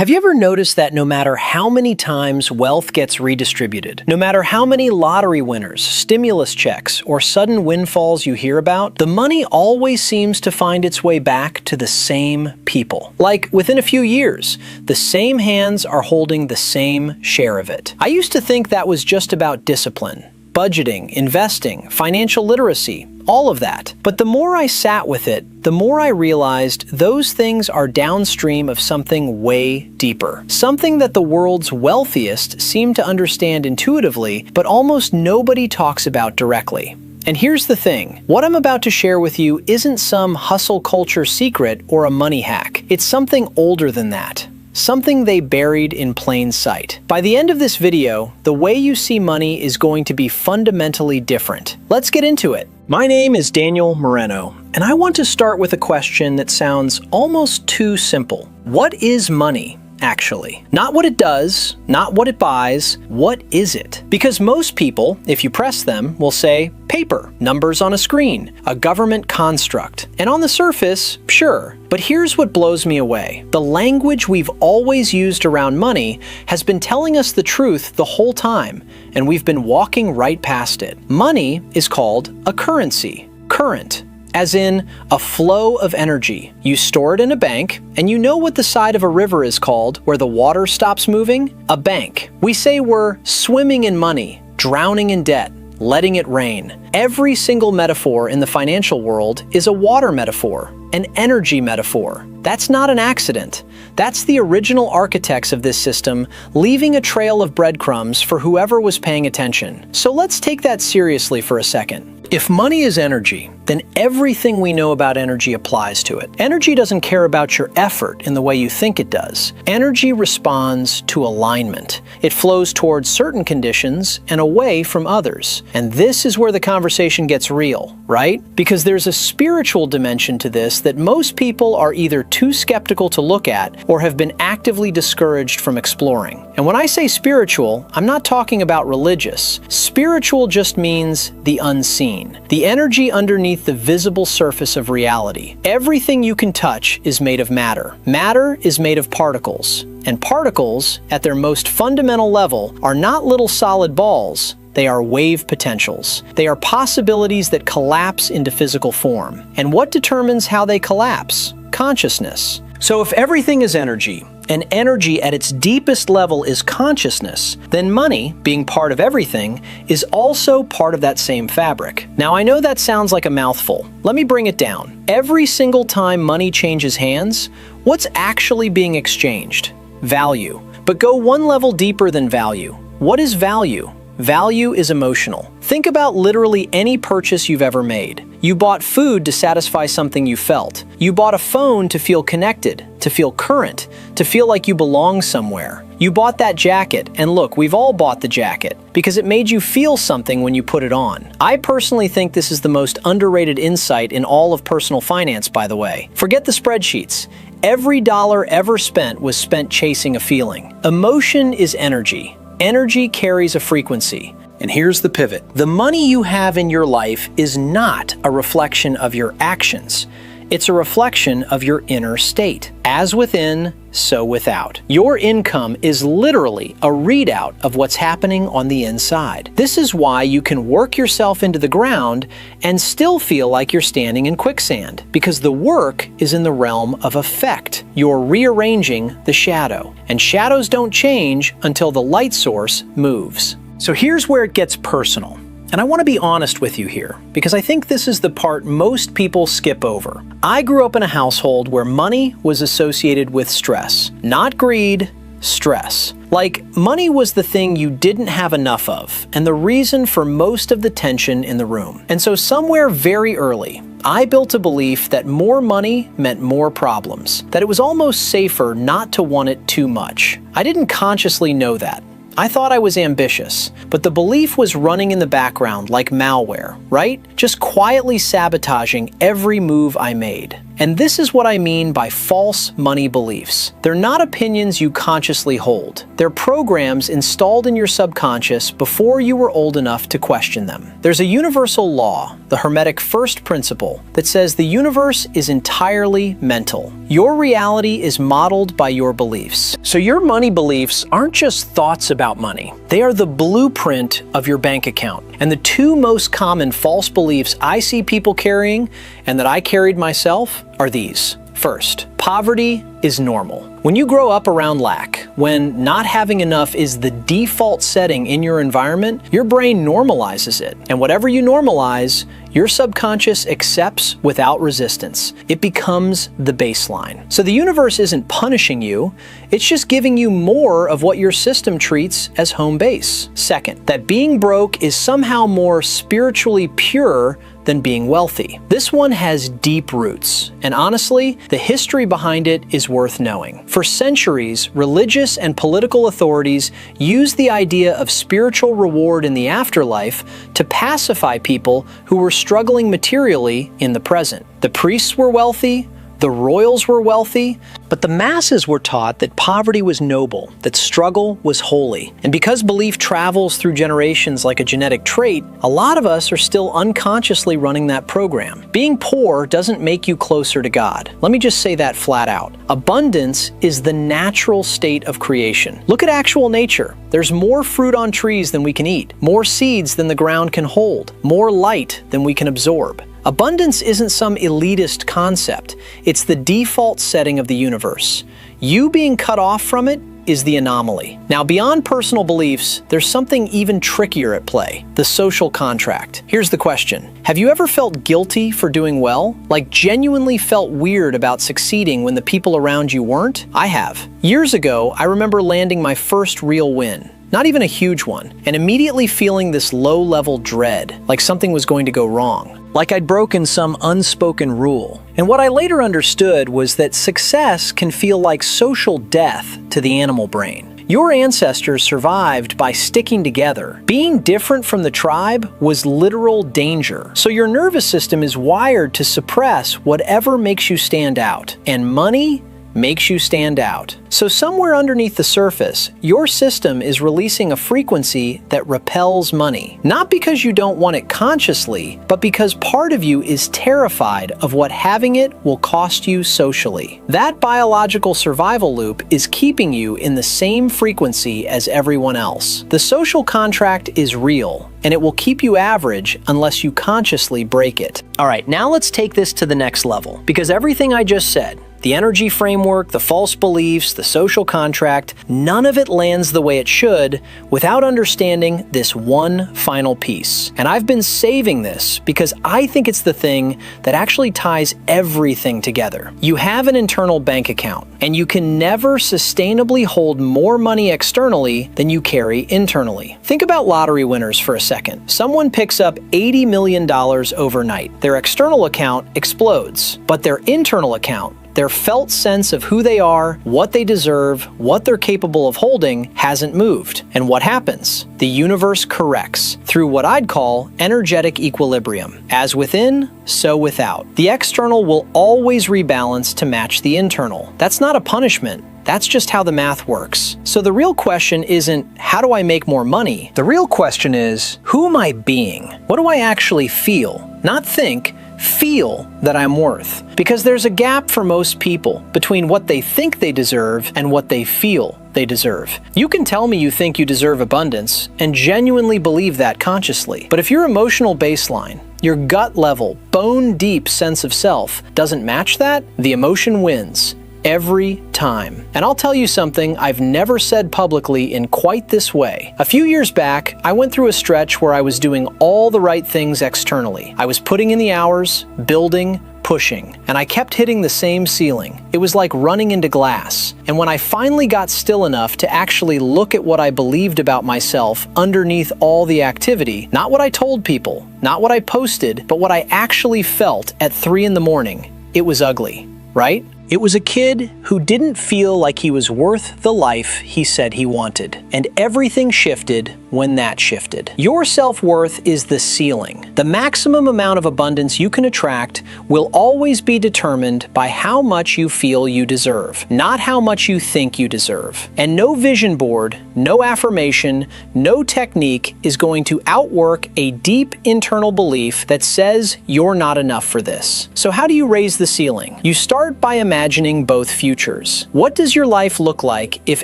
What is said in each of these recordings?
Have you ever noticed that no matter how many times wealth gets redistributed, no matter how many lottery winners, stimulus checks, or sudden windfalls you hear about, the money always seems to find its way back to the same people? Like, within a few years, the same hands are holding the same share of it. I used to think that was just about discipline, budgeting, investing, financial literacy, all of that. But the more I sat with it, the more I realized those things are downstream of something way deeper. Something that the world's wealthiest seem to understand intuitively, but almost nobody talks about directly. And here's the thing, what I'm about to share with you isn't some hustle culture secret or a money hack. It's something older than that. Something they buried in plain sight. By the end of this video, the way you see money is going to be fundamentally different. Let's get into it. My name is Daniel Moreno, and I want to start with a question that sounds almost too simple. What is money, actually? Not what it does, not what it buys, what is it? Because most people, if you press them, will say paper, numbers on a screen, a government construct. And on the surface, sure. But here's what blows me away. The language we've always used around money has been telling us the truth the whole time, and we've been walking right past it. Money is called a currency, current, as in a flow of energy. You store it in a bank, and you know what the side of a river is called where the water stops moving? A bank. We say we're swimming in money, drowning in debt, letting it rain. Every single metaphor in the financial world is a water metaphor, an energy metaphor. That's not an accident. That's the original architects of this system leaving a trail of breadcrumbs for whoever was paying attention. So let's take that seriously for a second. If money is energy, then everything we know about energy applies to it. Energy doesn't care about your effort in the way you think it does. Energy responds to alignment. It flows towards certain conditions and away from others. And this is where the conversation gets real, right? Because there's a spiritual dimension to this that most people are either too skeptical to look at or have been actively discouraged from exploring. And when I say spiritual, I'm not talking about religious. Spiritual just means the unseen. The energy underneath the visible surface of reality. Everything you can touch is made of matter. Matter is made of particles. And particles, at their most fundamental level, are not little solid balls. They are wave potentials. They are possibilities that collapse into physical form. And what determines how they collapse? Consciousness. So if everything is energy, and energy at its deepest level is consciousness, then money, being part of everything, is also part of that same fabric. Now I know that sounds like a mouthful. Let me bring it down. Every single time money changes hands, what's actually being exchanged? Value. But go one level deeper than value. What is value? Value is emotional. Think about literally any purchase you've ever made. You bought food to satisfy something you felt. You bought a phone to feel connected, to feel current, to feel like you belong somewhere. You bought that jacket, and look, we've all bought the jacket, because it made you feel something when you put it on. I personally think this is the most underrated insight in all of personal finance, by the way. Forget the spreadsheets. Every dollar ever spent was spent chasing a feeling. Emotion is energy. Energy carries a frequency. And here's the pivot. The money you have in your life is not a reflection of your actions. It's a reflection of your inner state. As within, so without. Your income is literally a readout of what's happening on the inside. This is why you can work yourself into the ground and still feel like you're standing in quicksand, because the work is in the realm of effect. You're rearranging the shadow, and shadows don't change until the light source moves. So here's where it gets personal. And I want to be honest with you here, because I think this is the part most people skip over. I grew up in a household where money was associated with stress. Not greed, stress. Like, money was the thing you didn't have enough of, and the reason for most of the tension in the room. And so somewhere very early, I built a belief that more money meant more problems, that it was almost safer not to want it too much. I didn't consciously know that. I thought I was ambitious, but the belief was running in the background like malware, right? Just quietly sabotaging every move I made. And this is what I mean by false money beliefs. They're not opinions you consciously hold. They're programs installed in your subconscious before you were old enough to question them. There's a universal law, the Hermetic first principle, that says the universe is entirely mental. Your reality is modeled by your beliefs. So your money beliefs aren't just thoughts about money. They are the blueprint of your bank account. And the two most common false beliefs I see people carrying, and that I carried myself, are these. First, poverty is normal. When you grow up around lack, when not having enough is the default setting in your environment, your brain normalizes it. And whatever you normalize, your subconscious accepts without resistance. It becomes the baseline. So the universe isn't punishing you, it's just giving you more of what your system treats as home base. Second, that being broke is somehow more spiritually pure than being wealthy. This one has deep roots, and honestly, the history behind it is worth knowing. For centuries, religious and political authorities used the idea of spiritual reward in the afterlife to pacify people who were struggling materially in the present. The priests were wealthy, the royals were wealthy, but the masses were taught that poverty was noble, that struggle was holy. And because belief travels through generations like a genetic trait, a lot of us are still unconsciously running that program. Being poor doesn't make you closer to God. Let me just say that flat out. Abundance is the natural state of creation. Look at actual nature. There's more fruit on trees than we can eat, more seeds than the ground can hold, more light than we can absorb. Abundance isn't some elitist concept. It's the default setting of the universe. You being cut off from it is the anomaly. Now, beyond personal beliefs, there's something even trickier at play: the social contract. Here's the question. Have you ever felt guilty for doing well? Like genuinely felt weird about succeeding when the people around you weren't? I have. Years ago, I remember landing my first real win. Not even a huge one, and immediately feeling this low-level dread, like something was going to go wrong, like I'd broken some unspoken rule. And what I later understood was that success can feel like social death to the animal brain. Your ancestors survived by sticking together. Being different from the tribe was literal danger. So your nervous system is wired to suppress whatever makes you stand out. And money makes you stand out. So somewhere underneath the surface, your system is releasing a frequency that repels money. Not because you don't want it consciously, but because part of you is terrified of what having it will cost you socially. That biological survival loop is keeping you in the same frequency as everyone else. The social contract is real, and it will keep you average unless you consciously break it. All right, now let's take this to the next level, because everything I just said, the energy framework, the false beliefs, the social contract, none of it lands the way it should without understanding this one final piece. And I've been saving this because I think it's the thing that actually ties everything together. You have an internal bank account, and you can never sustainably hold more money externally than you carry internally. Think about lottery winners for a second. Someone picks up $80 million overnight. Their external account explodes, but their internal account, their felt sense of who they are, what they deserve, what they're capable of holding, hasn't moved. And what happens? The universe corrects through what I'd call energetic equilibrium. As within, so without. The external will always rebalance to match the internal. That's not a punishment. That's just how the math works. So the real question isn't, how do I make more money? The real question is, who am I being? What do I actually feel? Not think, feel that I'm worth. Because there's a gap for most people between what they think they deserve and what they feel they deserve. You can tell me you think you deserve abundance and genuinely believe that consciously. But if your emotional baseline, your gut level, bone deep sense of self doesn't match that, the emotion wins. Every time. And I'll tell you something I've never said publicly in quite this way. A few years back, I went through a stretch where I was doing all the right things externally. I was putting in the hours, building, pushing, and I kept hitting the same ceiling. It was like running into glass. And when I finally got still enough to actually look at what I believed about myself underneath all the activity, not what I told people, not what I posted, but what I actually felt at 3 in the morning, it was ugly, right? It was a kid who didn't feel like he was worth the life he said he wanted. And everything shifted when that shifted. Your self-worth is the ceiling. The maximum amount of abundance you can attract will always be determined by how much you feel you deserve, not how much you think you deserve. And no vision board, no affirmation, no technique is going to outwork a deep internal belief that says you're not enough for this. So how do you raise the ceiling? You start by imagining both futures. What does your life look like if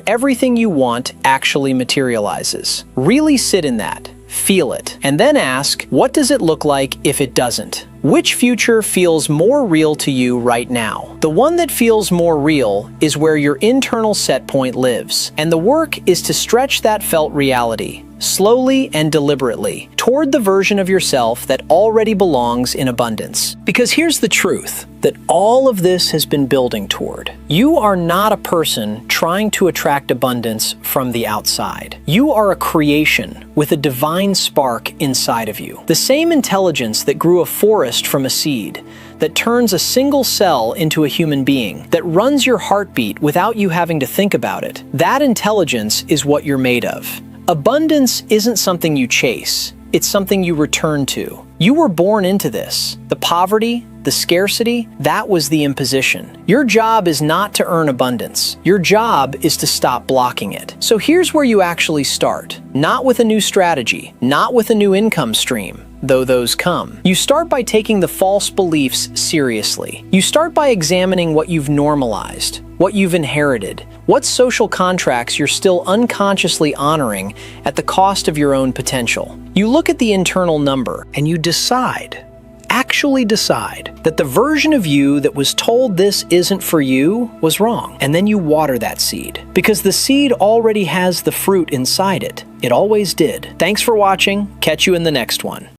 everything you want actually materializes? Really sit in that. Feel it. And then ask, what does it look like if it doesn't? Which future feels more real to you right now? The one that feels more real is where your internal set point lives. And the work is to stretch that felt reality, slowly and deliberately, toward the version of yourself that already belongs in abundance. Because here's the truth that all of this has been building toward. You are not a person trying to attract abundance from the outside. You are a creation with a divine spark inside of you. The same intelligence that grew a forest from a seed, that turns a single cell into a human being, that runs your heartbeat without you having to think about it. That intelligence is what you're made of. Abundance isn't something you chase, it's something you return to. You were born into this. The poverty, the scarcity, that was the imposition. Your job is not to earn abundance. Your job is to stop blocking it. So here's where you actually start. Not with a new strategy, not with a new income stream, though those come. You start by taking the false beliefs seriously. You start by examining what you've normalized, what you've inherited, what social contracts you're still unconsciously honoring at the cost of your own potential. You look at the internal number and you actually decide that the version of you that was told this isn't for you was wrong. And then you water that seed because the seed already has the fruit inside it. It always did. Thanks for watching. Catch you in the next one.